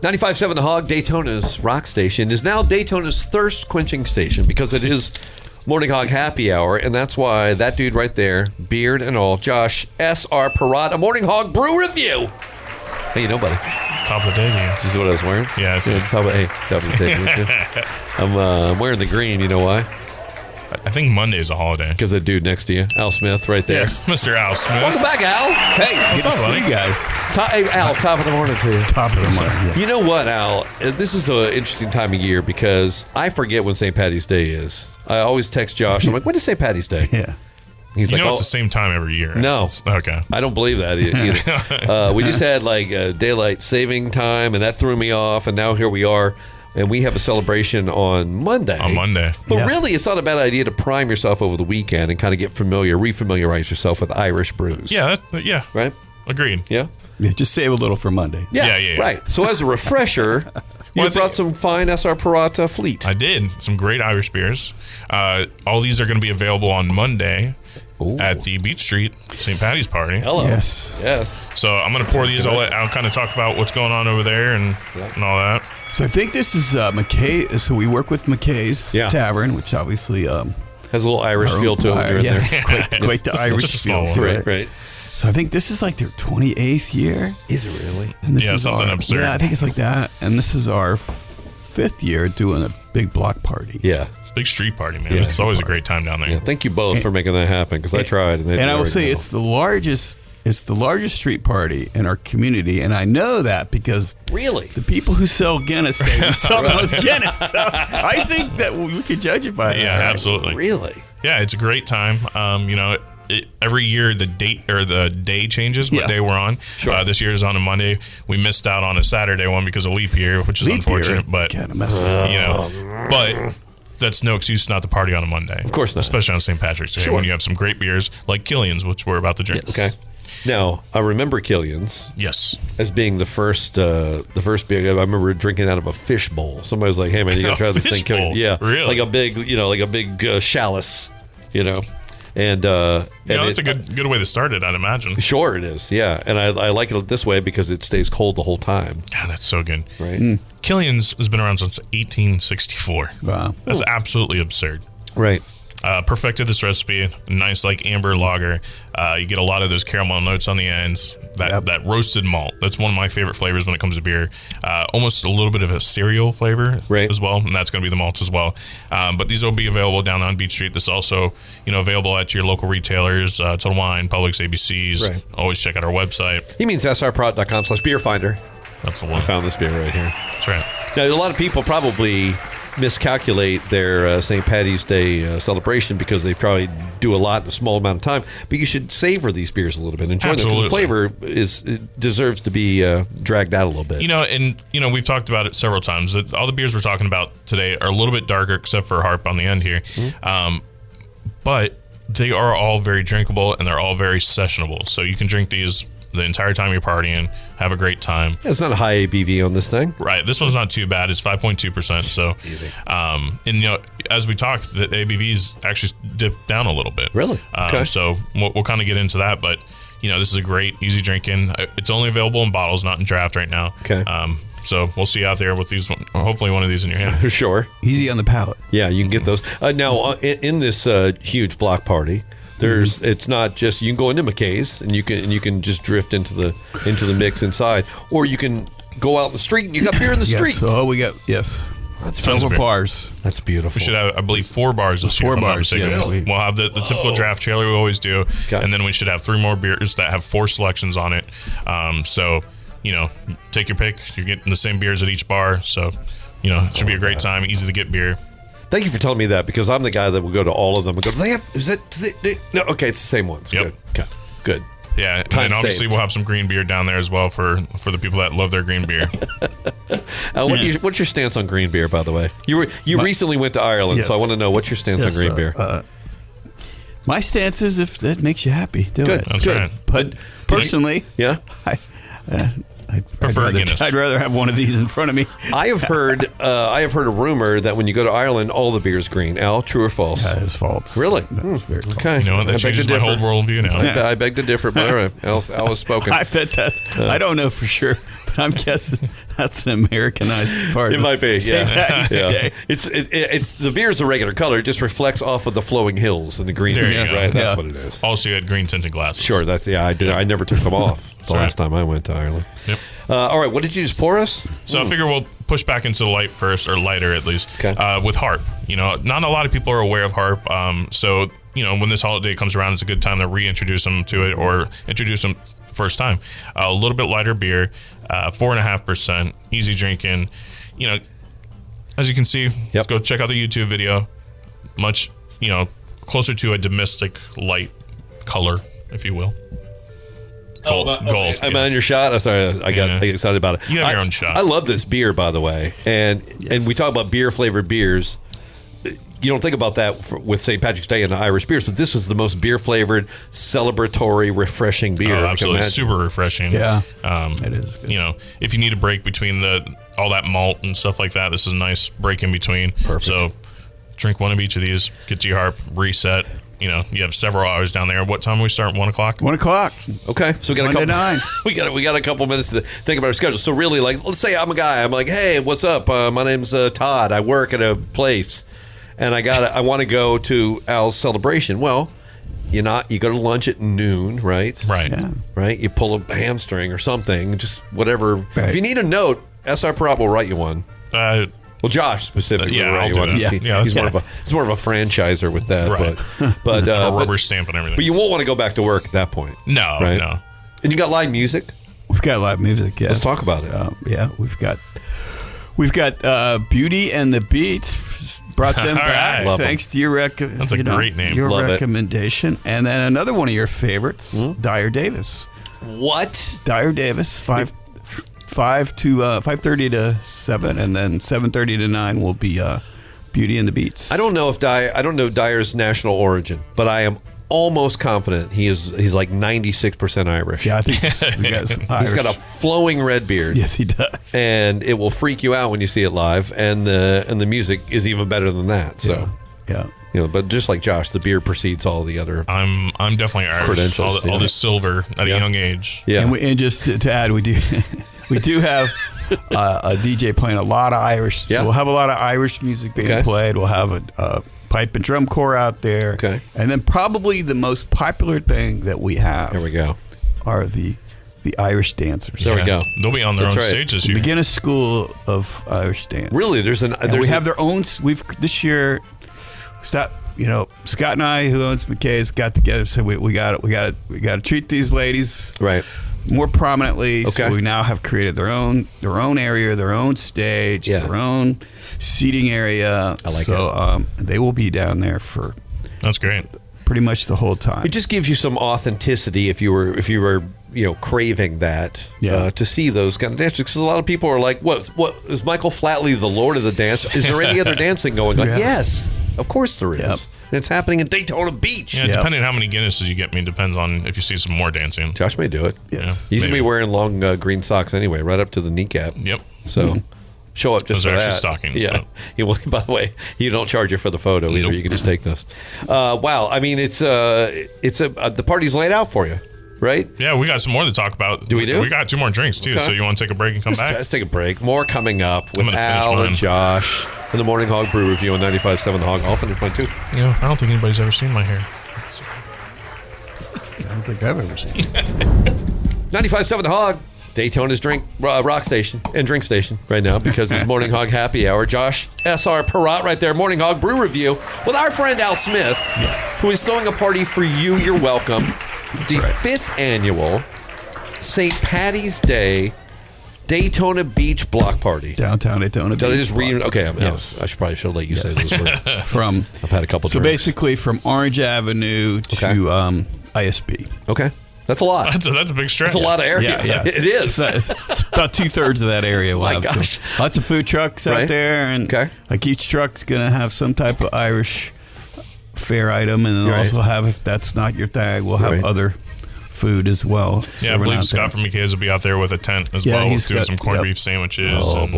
95.7 The Hog, Daytona's rock station, is now Daytona's thirst-quenching station because it is Morning Hog Happy Hour, and that's why that dude right there, beard and all, Josh SR Perrott, a Morning Hog Brew review. Hey, you know, buddy. Top of the day to you. This is what I was wearing? Yeah, I see. Top of the day to you. I'm wearing the green, you know why? I think Monday is a holiday. Because that dude next to you, Al Smith, right there. Yes, Mr. Al Smith. Welcome back, Al. Hey, what's up, buddy? You guys. Hey, Al, top of the morning to you. Top of the morning. Yes. You know what, Al? This is an interesting time of year because I forget when St. Patty's Day is. I always text Josh. I'm like, when is St. Patty's Day? Yeah. He's You like, know it's the same time every year. Right? No. Okay. I don't believe that either. We just had like daylight saving time, and that threw me off. And now here we are, and we have a celebration on Monday. On Monday. But Yeah. really, it's not a bad idea to prime yourself over the weekend and kind of get refamiliarize yourself with Irish brews. Yeah, yeah. Right? Agreed. Yeah? Yeah, just save a little for Monday. Yeah. Right. So as a refresher, you brought some fine SR Perrott Fleet. I did. Some great Irish beers. All these are going to be available on Monday at the Beach Street St. Patty's Party. Hello. Yes. So I'm going to pour these. I'll kind of talk about what's going on over there and all that. So I think this is McKay. So we work with McKay's Tavern, which obviously has a little Irish feel to it. Yeah, quite the Irish just a feel small to one. it. Right. So I think this is like their 28th year. Is it really? And this Yeah, is something our, absurd. Yeah, I think it's like that. And this is our 5th year doing a big block party. Yeah. Big street party, man. Yeah. It's always a great time down there. Yeah. Thank you both for making that happen because I tried. And I will say it's the largest street party in our community, and I know that because Really? the people who sell Guinness say we sell the most Guinness. So I think that we could judge it by that. Yeah, absolutely. Really? Yeah, it's a great time. Every year the date or the day changes what day we're on. Sure. This year is on a Monday. We missed out on a Saturday one because of leap year, which is unfortunate. But kind of messes us up. but that's no excuse not to party on a Monday. Of course not. Especially on St. Patrick's Day when you have some great beers like Killian's, which we're about to drink. Okay. Now, I remember Killian's Yes. as being the first beer. I remember drinking out of a fishbowl. Somebody was like, "Hey, man, you gotta try this thing, fishbowl? Killian." Yeah, Really? like a big chalice, And That's a good way to start it, I'd imagine. Sure, it is. Yeah, and I like it this way because it stays cold the whole time. God, that's so good. Right. Killian's has been around since 1864. Wow. That's absolutely absurd. Right. Perfected this recipe, nice like amber lager. You get a lot of those caramel notes on the ends. That roasted malt. That's one of my favorite flavors when it comes to beer. Almost a little bit of a cereal flavor as well, and that's going to be the malt as well. But these will be available down on Beach Street. This is also available at your local retailers, Total Wine, Publix, ABCs. Right. Always check out our website. He means srprod.com/beerfinder. That's the I one. found this beer right here. That's right. Now, a lot of people probably miscalculate their St. Patty's Day celebration because they probably do a lot in a small amount of time. But you should savor these beers a little bit and enjoy them because the flavor deserves to be dragged out a little bit. We've talked about it several times. All the beers we're talking about today are a little bit darker, except for Harp on the end here. Mm-hmm. But they are all very drinkable and they're all very sessionable. So you can drink these the entire time you're partying, have a great time. It's not a high ABV on this thing. Right. This one's not too bad. It's 5.2%. So, as we talked, the ABVs actually dipped down a little bit. Really? Okay. So we'll kind of get into that, but this is a great, easy drinking. It's only available in bottles, not in draft right now. Okay. So we'll see you out there with these. Hopefully, one of these in your hand. Sure. Easy on the palate. Yeah, you can get those. Now, in this huge block party, it's not just you can go into McKay's and you can just drift into the mix inside, or you can go out in the street and you got beer in the street. So we got That's several bars. That's beautiful. We should have, I believe, 4 bars this year. 4 bars. Yes, we'll have the typical draft trailer we always do, and then we should have 3 more beers that have 4 selections on it. So take your pick. You're getting the same beers at each bar, so it should be a great time. Easy to get beer. Thank you for telling me that because I'm the guy that will go to all of them and go, do they have, is it, no, okay, it's the same ones. Yep. Good. Okay. Good. Yeah, and then obviously saved. we'll have some green beer down there as well for the people that love their green beer. What's your stance on green beer, by the way? You recently went to Ireland, so I want to know what's your stance on green beer. My stance is if that makes you happy, do it. That's right. But personally, I'd prefer Guinness. I'd rather have one of these in front of me. I have heard a rumor that when you go to Ireland, all the beer is green. Al, true or false? That is false. Really? Very false. Okay. You know what? That changes my whole worldview now. I beg to differ, but all right. Al has spoken. I bet that's. I don't know for sure, but I'm guessing that's an Americanized part. It might be, St. Patty's yeah. Day. It's the beer's a regular color. It just reflects off of the flowing hills and the green. There you go. Right, that's Yeah. what it is. Also, you had green tinted glasses. Sure, that's I did. I never took them off the right. last time I went to Ireland. Yep. All right, what did you just pour us? So I figure we'll push back into the light first, or lighter at least, Okay. with Harp. Not a lot of people are aware of Harp. So when this holiday comes around, it's a good time to reintroduce them to it or introduce them first time. A little bit lighter beer, 4.5%, easy drinking. As you can see, Yep. go check out the YouTube video. Much, closer to a domestic light color, if you will. Gold. I'm yeah. on your shot. I'm sorry, I got excited about it. You have your own shot. I love this beer, by the way, and we talk about beer flavored beers. You don't think about that with St. Patrick's Day and Irish beers, but this is the most beer flavored, celebratory, refreshing beer. Oh, I can absolutely, imagine. super refreshing. Yeah, it is good. If you need a break between all that malt and stuff like that, this is a nice break in between. Perfect. So, drink one of each of these. Get to your Harp, reset. You have several hours down there. What time we start? 1 o'clock. 1 o'clock. Okay, so we got a 1 to couple. 9. We got a couple minutes to think about our schedule. So really, like, let's say I'm a guy. I'm like, hey, what's up? My name's Todd. I work at a place, and I want to go to Al's celebration. Well, you go to lunch at noon, right? Right. Yeah. Right. You pull a hamstring or something, just whatever. Right. If you need a note, SR Perrott will write you one. Well, Josh specifically, Yeah, will write I'll you do one. that. Yeah, He's that's more of a franchiser with that, Right. but A rubber stamp and everything. but you won't want to go back to work at that point. No, Right? no. And you got live music. We've got live music. Yes. Let's talk about it. Yeah, we've got Beauty and the Beats. Brought them All back right. Love 'em. thanks to your That's a great name. Your Love it. recommendation, and then another one of your favorites, Dyer Davis. What? Dyer Davis, 5:30 to 7, and then 7:30 to 9 will be Beauty and the Beats. I don't know Dyer's national origin, but I am almost confident he's like 96% Irish. Yeah, I think we got some Irish. He's got a flowing red beard. Yes, he does. And it will freak you out when you see it live, and the music is even better than that. So, yeah. but just like Josh, the beer precedes all the other. I'm definitely Irish. Credentials, All yeah. this silver at a young age. Yeah, And just to add, we do have a DJ playing a lot of Irish. Yeah. So we'll have a lot of Irish music being Okay. played. We'll have a pipe and drum corps out there. Okay. And then probably the most popular thing that we have there we go. are the Irish dancers. There we go. They'll be on their That's own right. stages The here. Beginner School of Irish Dance. Really, And we have their own. We've this year. Scott and I, who owns McKay's, got together and said we got to treat these ladies right. more prominently. Okay. So we now have created their own area, their own stage, Yeah. their own seating area. I like so they will be down there for That's great. pretty much the whole time. It just gives you some authenticity if you were craving that to see those kind of dances, because a lot of people are like, what is Michael Flatley the Lord of the dance? Is there any other dancing going on? Yeah. Yes, of course there is. Yep. And it's happening in Daytona Beach. Yeah, Yep. depending on how many Guinnesses you get, depends on if you see some more dancing. Josh may do it. Yes. He's gonna be Maybe. wearing long green socks anyway, right up to the kneecap. Yep. So show up just Those for are that. actually stockings, Yeah. so. Yeah, well, by the way, you don't charge you for the photo either. Nope. You can just take those. Wow. I mean, the party's laid out for you, right? Yeah, we got some more to talk about. Do we do? We got 2 more drinks too. Okay. So you want to take a break and come back? Let's take a break. More coming up with I'm gonna finish Al mine. and Josh in the Morning Hog Brew Review on 95.7 The Hog. I'll finish mine too. I don't think anybody's ever seen my hair. I don't think I've ever seen it. 95.7 The Hog, Daytona's rock station and drink station right now, because it's Morning Hog Happy Hour. Josh, SR Perrott right there, Morning Hog Brew Review with our friend Al Smith, who is throwing a party for you. You're welcome. The 5th annual St. Patty's Day Daytona Beach Block Party. Downtown Daytona Beach. Did I just read it? Block. Okay, Yes. I should let you say those words. From I've had a couple so drinks. basically from Orange Avenue Okay. to ISB. Okay. That's a lot. That's a big stretch. That's a lot of area. Yeah. It is. It's about 2/3 of that area. We'll My have gosh. lots of food trucks Right. out there, and Okay. like each truck's gonna have some type of Irish fare item, and then Right. also have, if that's not your thing, we'll have Right. other food as well. Yeah, I believe Scott from McKay's will be out there with a tent as well, he's doing got some corned beef sandwiches and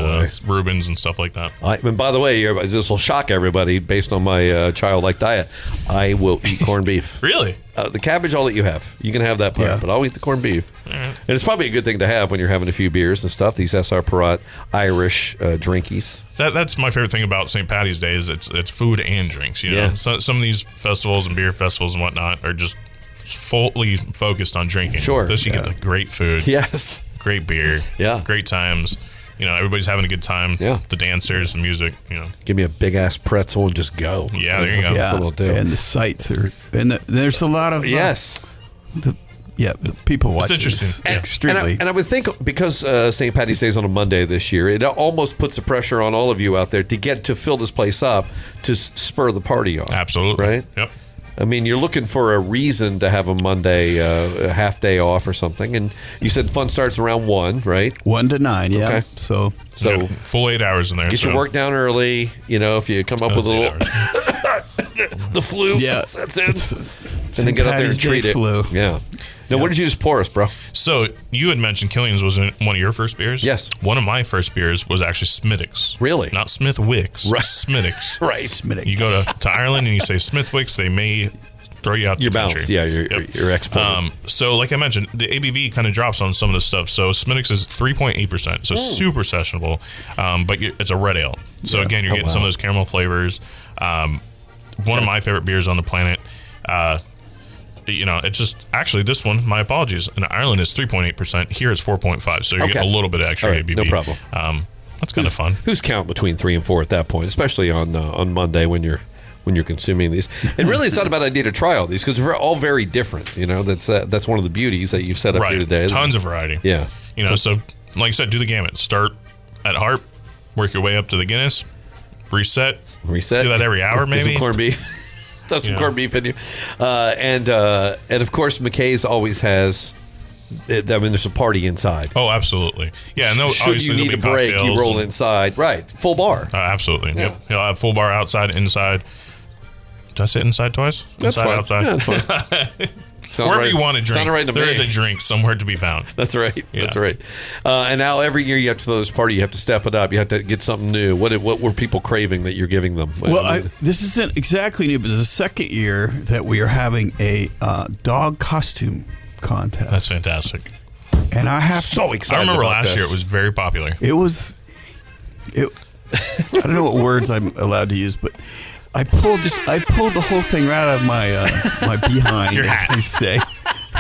Reubens and stuff like that. And by the way, this will shock everybody based on my childlike diet. I will eat corned beef. Really? The cabbage I'll let you have. You can have that part, but I'll eat the corned beef. All right. And it's probably a good thing to have when you're having a few beers and stuff. These SR Perrott Irish drinkies. That's my favorite thing about St. Patty's Day is it's food and drinks. You know, Yeah. so, some of these festivals and beer festivals and whatnot are just fully focused on drinking. Sure. This you get the great food, Yes. great beer, Yeah. great times. You know, everybody's having a good time. Yeah. The dancers, the music. You know. Give me a big ass pretzel and just go. Yeah, there you go. That's what I'll do. And the sights are, and there's a lot of Yes. the people watch. interesting. this extremely. And I would think because St. Patty's Day is on a Monday this year, it almost puts the pressure on all of you out there to fill this place up to spur the party on. Absolutely. Right? Yep. I mean, you're looking for a reason to have a Monday a half day off or something. And you said fun starts around 1, right? 1 to 9, yeah. Okay. So So full 8 hours in there. get your work down early. You know, if you come up with a little the flu, yeah, that's it. And then get out there and treat it. Flu. Yeah. Now, what did you just pour us, bro? So you had mentioned Killian's was one of your first beers. Yes. One of my first beers was actually Smittix. Really? Not Smithwick's. Right. Smittix. Right. Smittix. You go to Ireland and you say Smithwick's, they may throw you out Your the bounce. country. Yeah, your export. So like I mentioned, the ABV kind of drops on some of the stuff. So Smittix is 3.8%, so super sessionable, but it's a red ale. So again, you're getting some of those caramel flavors. One of my favorite beers on the planet. You know, it's just actually this one. My apologies. In Ireland, it's 3.8%. Here, it's 4.5. So you're getting a little bit of extra ABV. No problem. That's kind of fun. Who's counting between 3 and 4 at that point, especially on Monday when you're consuming these? And really, it's not a bad idea to try all these because they're all very different. You know, that's one of the beauties that you've set up here today. Tons of variety. Yeah. You know, so like I said, do the gamut. Start at Harp, work your way up to the Guinness, reset. Do that every hour, Get maybe. some corned beef. Throw some corned beef in you. And of course, McKay's always has. I mean, there's a party inside. Oh, absolutely. Yeah, and Should obviously you need a break, you roll inside. Right, full bar. Absolutely. Yeah. Yep. He'll have full bar outside, inside. Did I say inside twice? That's inside, fine. outside. Yeah, that's fine. Wherever you want to drink, right to there me. is a drink somewhere to be found. That's right. Yeah. That's right. And now every year you have to throw this party. You have to step it up. You have to get something new. What were people craving that you're giving them? Well, this isn't exactly new, but this is the second year that we are having a dog costume contest. That's fantastic. And I have so excited. I remember about last this. year it was very popular. It was. I don't know what words I'm allowed to use, but I pulled the whole thing right out of my my behind, Your as hat. they say.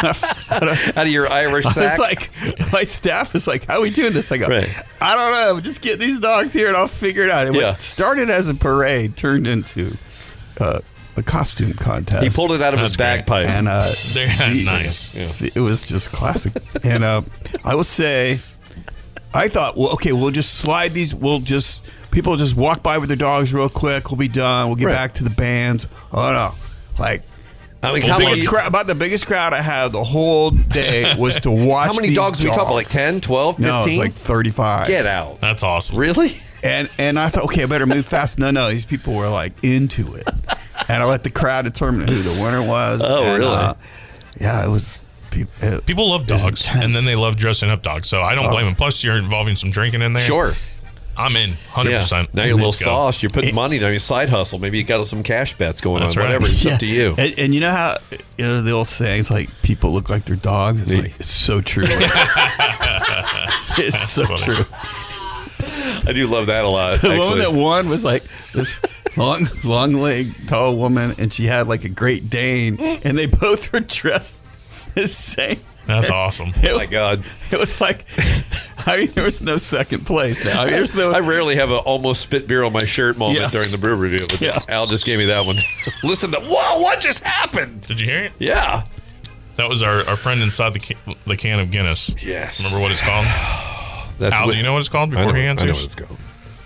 out of your Irish I sack. was like, my staff is like, "How are we doing this?" I go, Right. "I don't know. Just get these dogs here, and I'll figure it out." It started as a parade, turned into a costume contest. He pulled it out of his That's great. bagpipe. and They're nice. it was just classic. And I will say, I thought, well, okay, we'll just slide these. People just walk by with their dogs real quick. We'll be done. We'll get back to the bands. Oh no, like. I mean, About the biggest crowd I had the whole day was to watch. how many these dogs are we talking about? Like 10, 12, 15? No, it was like 35. Get out. That's awesome. Really? And I thought, okay, I better move fast. No, these people were like into it. And I let the crowd determine who the winner was. Oh, and, really? Yeah, it was. People love dogs, intense. and then they love dressing up dogs. So I don't blame them. Plus, you're involving some drinking in there. Sure. I'm in 100%. Now you're a little Let's go. sauce. You're putting money on your side hustle. Maybe you got some cash bets going That's on. right. Whatever. It's up to you. And you know how the old sayings like people look like their dogs. It's like it's so true. It's so funny. true. I do love that a lot. The actually. woman that won was like this long leg, tall woman, and she had like a Great Dane, and they both were dressed the same. That's awesome. Oh my God. It was like, I mean, there was no second place. Now. I mean, there's no. I rarely have an almost spit beer on my shirt moment Yeah. during the brew review, but Yeah. Al just gave me that one. Listen to, whoa, what just happened? Did you hear it? Yeah. That was our friend inside the can of Guinness. Yes. Remember what it's called? That's Al, do you know what it's called before he I know answers? what it's called.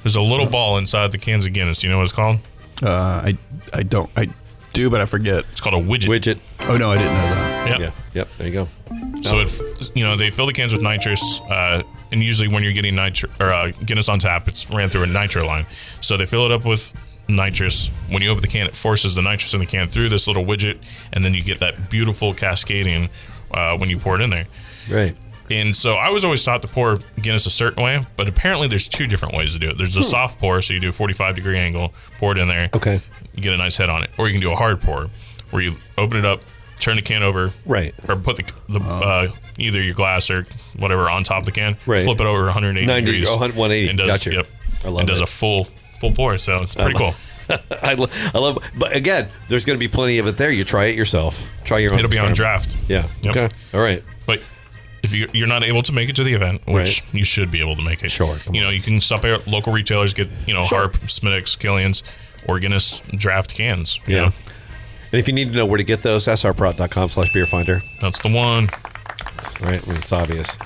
There's a little ball inside the cans of Guinness. Do you know what it's called? I don't. I do, but I forget. It's called a widget. Widget. Oh no, I didn't know that. Yep. Yeah. Yep. There you go. So they fill the cans with nitrous, and usually when you're getting Guinness on tap, it's ran through a nitro line. So they fill it up with nitrous. When you open the can, it forces the nitrous in the can through this little widget, and then you get that beautiful cascading when you pour it in there. Right. And so I was always taught to pour Guinness a certain way, but apparently there's 2 different ways to do it. There's a soft pour, so you do a 45-degree angle, pour it in there. Okay. You get a nice head on it. Or you can do a hard pour, where you open it up, turn the can over, Right. or put the either your glass or whatever on top of the can, Right. flip it over 180 degrees. 180. And does, Gotcha. Yep. I love and does it. a full pour, so it's pretty cool. I love, but again, there's going to be plenty of it there. You try it yourself. Try your own. It'll be on experiment. draft. Yeah. Yep. Okay. All right. But if you're not able to make it to the event, which Right. you should be able to make it, Sure, come on. you can stop at local retailers, get Harp, Smittix, Killian's, or Guinness draft cans. you Yeah. know. And if you need to know where to get those, srperrott.com/beerfinder. That's the one. Right. I mean, it's obvious.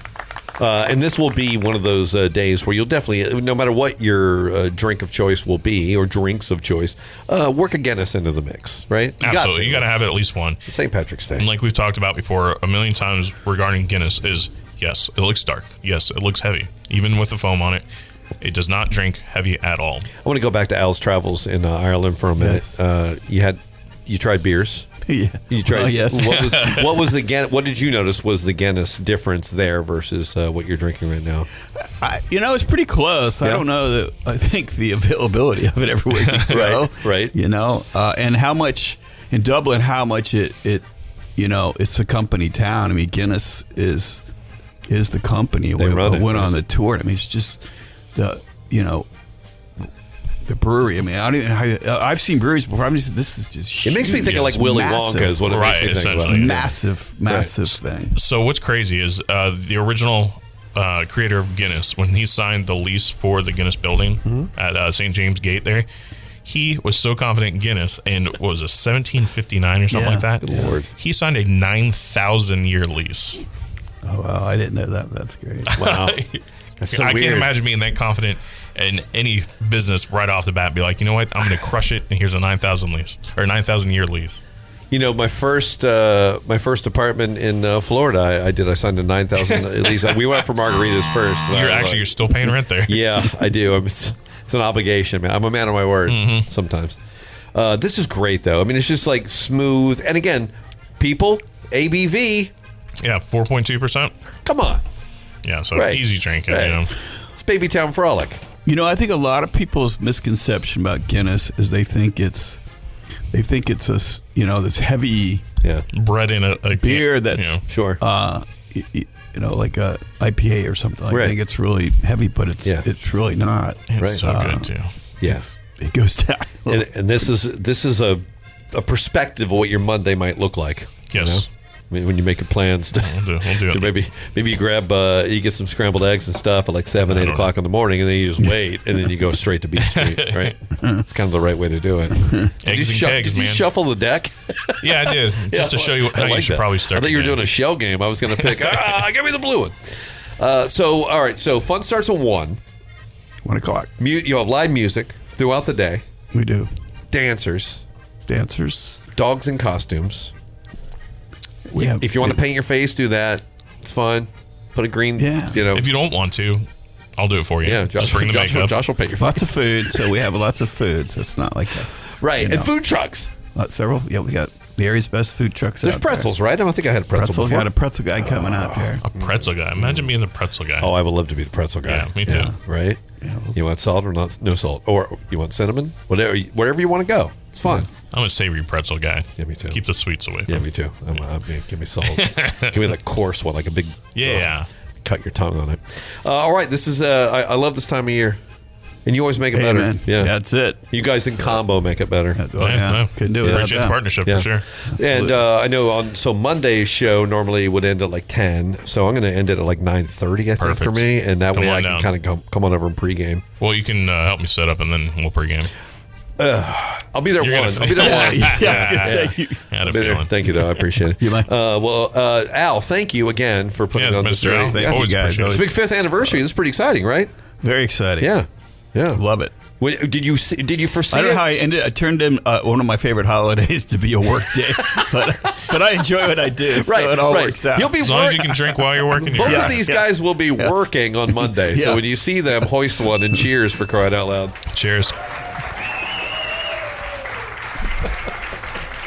And this will be one of those days where you'll definitely, no matter what your drink of choice will be, or drinks of choice, work a Guinness into the mix, right? Absolutely. You got to have at least one. St. Patrick's Day. And like we've talked about before a million times regarding Guinness is, yes, it looks dark. Yes, it looks heavy. Even with the foam on it, it does not drink heavy at all. I want to go back to Al's travels in Ireland for a minute. Yes. You tried beers. Yeah. You tried. Well, yes. What was the Guinness? What did you notice was the Guinness difference there versus what you're drinking right now? It's pretty close. Yeah. I don't know that. I think the availability of it everywhere you go. Right. And how much in Dublin? How much it it's a company town. I mean, Guinness is the company. They run it, went right. on the tour. I mean, it's just the brewery. I mean, I don't even. I've seen breweries before. This is just. It makes me think of like Willy Wonka is what it Right, makes me think essentially. about. Massive thing. So what's crazy is the original creator of Guinness, when he signed the lease for the Guinness building at St. James Gate there, he was so confident in Guinness, and what was it, 1759 or something like that? Good Lord. He signed a 9,000-year lease. Oh wow, I didn't know that. That's great. Wow. That's so I weird. can't imagine being that confident in any business right off the bat. Be like, you know what? I'm going to crush it, and here's a 9,000-year lease. My first apartment in Florida, I signed a 9,000 lease. We went for margaritas first. You're still paying rent there. Yeah, I do. It's an obligation, man. I'm a man of my word sometimes. This is great, though. I mean, it's just like smooth. And again, people, ABV. Yeah, 4.2%. Come on. Yeah, so Right. easy drinking. Right. It's Baby Town Frolic. I think a lot of people's misconception about Guinness is they think it's this heavy Bread in a beer can, that's Sure. like a IPA or something. Like Right. I think it's really heavy, but it's really not. It's Right. so good too. Yes. It goes down. And this is a perspective of what your Monday might look like. Yes. I mean, when you make your plans to, We'll do to it. maybe you grab you get some scrambled eggs and stuff at like 7, 8 o'clock in the morning, and then you just wait, and then you go straight to Beach Street, right? It's kind of the right way to do it. Eggs and kegs, did you man. shuffle the deck? Yeah, I did. Just to show you I how you like should that. probably start. I thought you were the doing game. a shell game. I was going to pick. Give me the blue one. All right. So fun starts at 1. 1 o'clock. You have live music throughout the day. We do Dancers, dogs in costumes. If you want to paint your face, do that. It's fun. Put a green. Yeah. If you don't want to, I'll do it for you. Yeah, just bring the makeup. Josh will paint your face. lots of food. So we have lots of food. So it's not like Right, and food trucks. several. Yeah, we got the area's best food trucks. There's out there. pretzels, right? I don't think I had a pretzel before. Got a pretzel guy coming out there. A pretzel guy. Imagine being the pretzel guy. Oh, I would love to be the pretzel guy. Yeah, me too. Right? You want salt or not? No salt, or you want cinnamon? Wherever you want to go. It's fun. I'm a savory pretzel guy. Yeah, me too. Keep the sweets away. Yeah, me too. Give me salt. Give me the coarse one, like a big. Yeah. Cut your tongue on it. All right, this is. I love this time of year, and you always make it better. Man. Yeah, That's it. you guys in combo make it better. Oh, yeah. Couldn't do it without Appreciate the them. partnership Yeah. for sure. And I know Monday's show normally would end at like 10, so I'm going to end it at like 9:30, I think, Perfect. for me, and that Come way on I can down. kind of come on over and pregame. Well, you can help me set up, and then we'll pregame. I'll be there You're one. gonna- I'll be there one. I was gonna say, I had a I'll be there. feeling. Thank you, though. I appreciate it. You might. Al, thank you again for putting Yeah, on this. Mr. Al. Thank you, Always guys. appreciate it. It's a big 5th anniversary. This is pretty exciting, right? Very exciting. Yeah. Love it. Did you foresee I don't it? know how I ended. I turned in one of my favorite holidays to be a work day, but I enjoy what I do, so it all works out. You'll be As long as you can drink while you're working. Both you're of these guys will be working on Monday. So Yeah. when you see them, hoist one and cheers for crying out loud. good. Cheers.